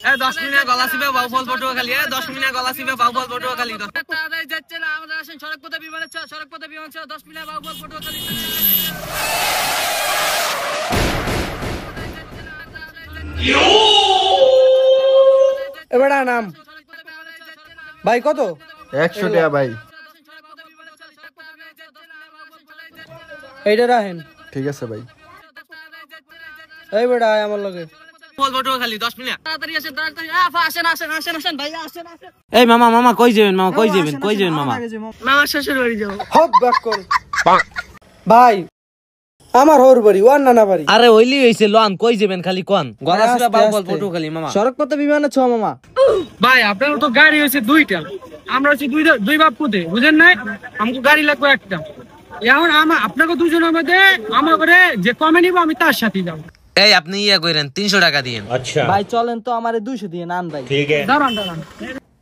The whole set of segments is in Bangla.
10 মিনিট গলা সিবে বাউফল পটুয়াখালী 10 মিনিট গলা সিবে বাউফল পটুয়াখালী তাড়াতাড়ি যাচ্ছে না আমাদের আসেন সড়ক পথে বিমান 10 মিনিট বাউফল পটুয়াখালী এবারে নাম ভাই কত 100 টাকা ভাই এইটা রাখেন ঠিক আছে ভাই এই বেটা আমার লগে পটুয়াখালী 10 মিনিট তাড়াতাড়ি আসেন তাড়াতাড়ি আসেন ভাই আসেন এই মামা কই যাবেন মামা শ্বশুর বাড়ি যাব হপ ব্যাক কর ভাই আমার হোর বাড়ি ওয়ান নানা বাড়ি আরে ওইলি হইছে লন কই যাবেন খালি কোন গলাসিরা বাউফল পটুয়াখালী মামা সড়ক পথে বিমানে ছ মামা ভাই আপনার তো গাড়ি হয়েছে দুইটা আমরা হচ্ছে দুই বাপ পুতে বুঝেন নাই আমাকে গাড়ি লাগবে একটা এখন আপনাকে দুজনের মধ্যে আমার করে যে কমে নিবো আমি তার সাথে যাবো এই আপনি ইয়া কইরেন 300 টাকা দিয়েন আচ্ছা ভাই চলেন তো আমারে 200 দিয়ে নান ভাই ঠিক আছে দাঁড়ান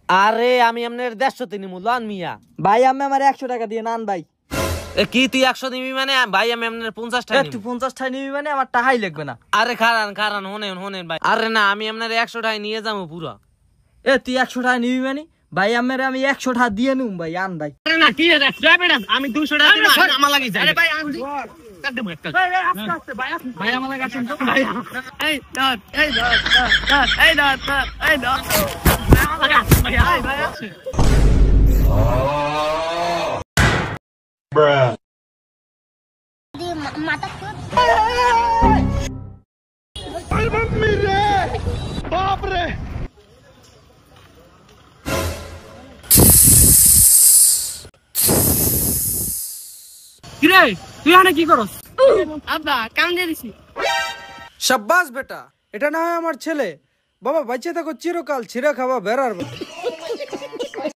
আরে আমি আপনার 150 তে নিমু লন মিয়া ভাই আমি আমার 100 টাকা দিয়ে নান ভাই এ কি তুই 100 দিবি মানে ভাই আমি আপনার 50 টাকা তুই নিমু 50 টাকা নিবি মানে আমার টাকাই লাগবে না আরে খারান হোনেন ভাই আরে না আমি আপনার 100 টাকা নিয়ে যাবো পুরো তুই 100 টাকা নিবি মানে ভাই আমি 100 টাকা দিয়ে নিম ভাই আন ভাই আরে না কি আছে আমি 200 টাকা দিব আমার লাগি যায় আরে ভাই কাট দেব একটা আস্তে ভাই আমার লাগি আছেন তো ভাই এই দত আমার লাগি আছে ভাই আছে bruh mata ay mami re baap re কিরে তুই আনে কি করস আব্বা কাম দিয়ে দিছি শাবাশ বেটা এটা না হয় আমার ছেলে বাবা বাচ্চা থাকো চিরকাল ছিঁড়া খাওয়া বেড়ার